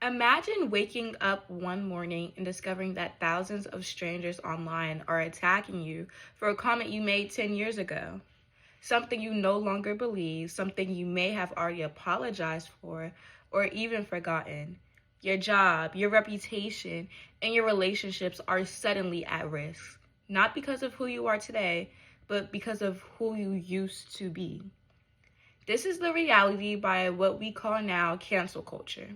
Imagine waking up one morning and discovering that thousands of strangers online are attacking you for a comment you made 10 years ago. Something you no longer believe, something you may have already apologized for or even forgotten. Your job, your reputation, and your relationships are suddenly at risk, not because of who you are today, but because of who you used to be. This is the reality by what we call now cancel culture.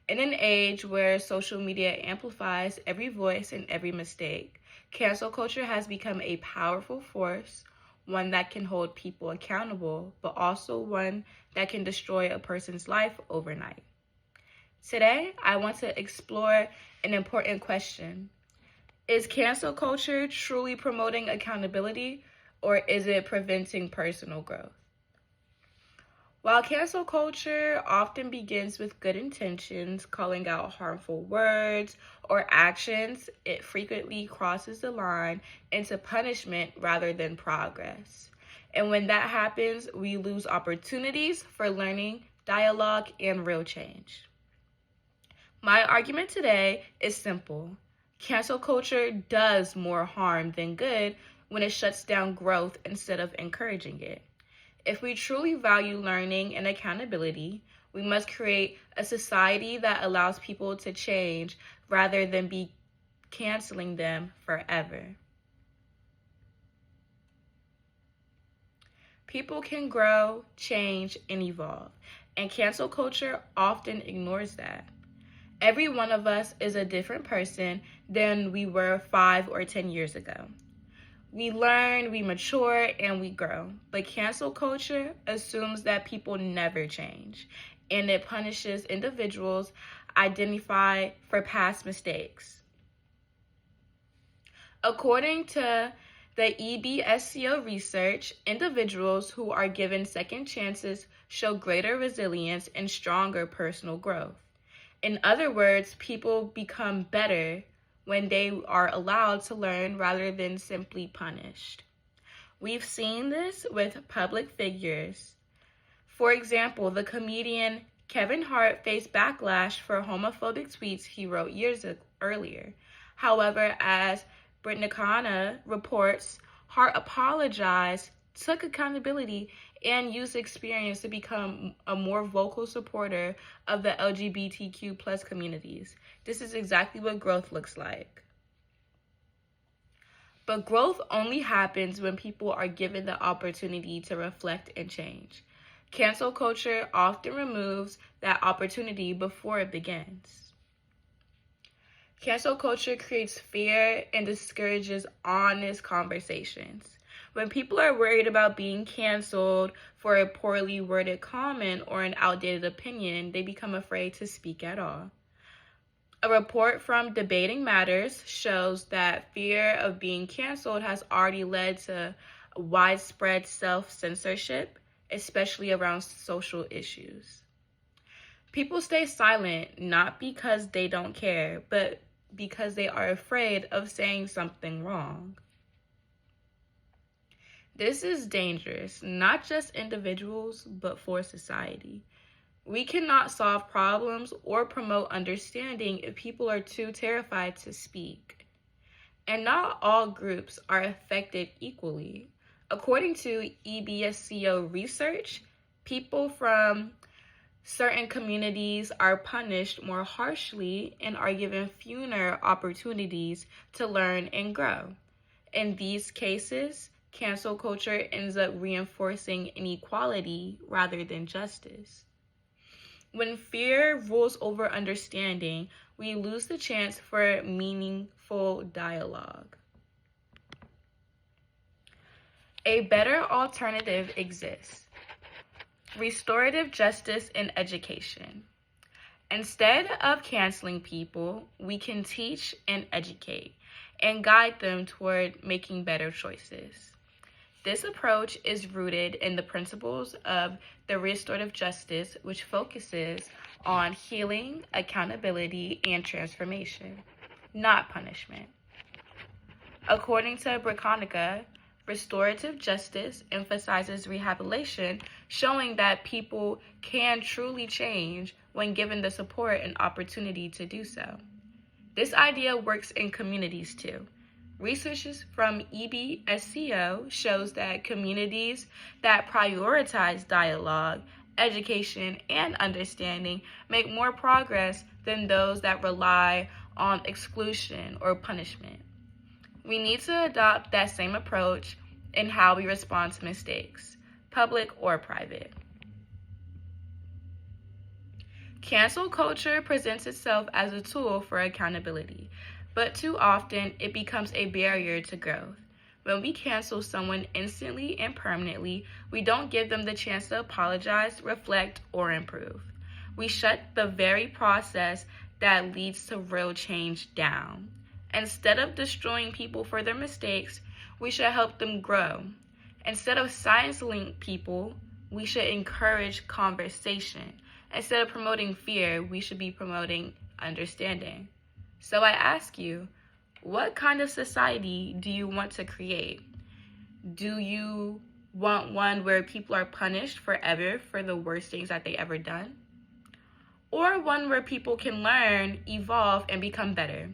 In an age where social media amplifies every voice and every mistake, cancel culture has become a powerful force, one that can hold people accountable, but also one that can destroy a person's life overnight. Today, I want to explore an important question. Is cancel culture truly promoting accountability, or is it preventing personal growth? While cancel culture often begins with good intentions, calling out harmful words or actions, it frequently crosses the line into punishment rather than progress. And when that happens, we lose opportunities for learning, dialogue, and real change. My argument today is simple. Cancel culture does more harm than good when it shuts down growth instead of encouraging it. If we truly value learning and accountability, we must create a society that allows people to change rather than be canceling them forever. People can grow, change, and evolve, and cancel culture often ignores that. Every one of us is a different person than we were 5 or 10 years ago. We learn, we mature, and we grow. But cancel culture assumes that people never change, and it punishes individuals identified for past mistakes. According to the EBSCO research, individuals who are given second chances show greater resilience and stronger personal growth. In other words, people become better when they are allowed to learn rather than simply punished. We've seen this with public figures. For example, the comedian Kevin Hart faced backlash for homophobic tweets he wrote years earlier. However, as Britannica reports, Hart apologized, took accountability, and used experience to become a more vocal supporter of the LGBTQ plus communities. This is exactly what growth looks like. But growth only happens when people are given the opportunity to reflect and change. Cancel culture often removes that opportunity before it begins. Cancel culture creates fear and discourages honest conversations. When people are worried about being canceled for a poorly worded comment or an outdated opinion, they become afraid to speak at all. A report from Debating Matters shows that fear of being canceled has already led to widespread self-censorship, especially around social issues. People stay silent not because they don't care, but because they are afraid of saying something wrong. This is dangerous, not just individuals, but for society. We cannot solve problems or promote understanding if people are too terrified to speak. And not all groups are affected equally. According to EBSCO research, people from certain communities are punished more harshly and are given fewer opportunities to learn and grow. In these cases, cancel culture ends up reinforcing inequality rather than justice. When fear rules over understanding, we lose the chance for meaningful dialogue. A better alternative exists: restorative justice in education. Instead of canceling people, we can teach and educate and guide them toward making better choices. This approach is rooted in the principles of the restorative justice, which focuses on healing, accountability, and transformation, not punishment. According to Britannica, Restorative justice emphasizes rehabilitation, showing that people can truly change when given the support and opportunity to do so. This idea works in communities too. Research from EBSCO shows that communities that prioritize dialogue, education, and understanding make more progress than those that rely on exclusion or punishment. We need to adopt that same approach in how we respond to mistakes, public or private. Cancel culture presents itself as a tool for accountability, but too often it becomes a barrier to growth. When we cancel someone instantly and permanently, we don't give them the chance to apologize, reflect, or improve. We shut the very process that leads to real change down. Instead of destroying people for their mistakes, we should help them grow. Instead of silencing people, we should encourage conversation. Instead of promoting fear, we should be promoting understanding. So I ask you, what kind of society do you want to create? Do you want one where people are punished forever for the worst things that they ever done? Or one where people can learn, evolve, and become better?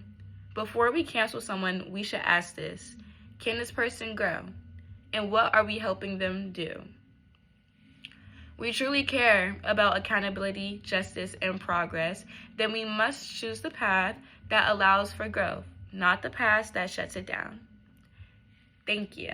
Before we cancel someone, we should ask this: can this person grow? And what are we helping them do? We truly care about accountability, justice, and progress, then we must choose the path that allows for growth, not the path that shuts it down. Thank you.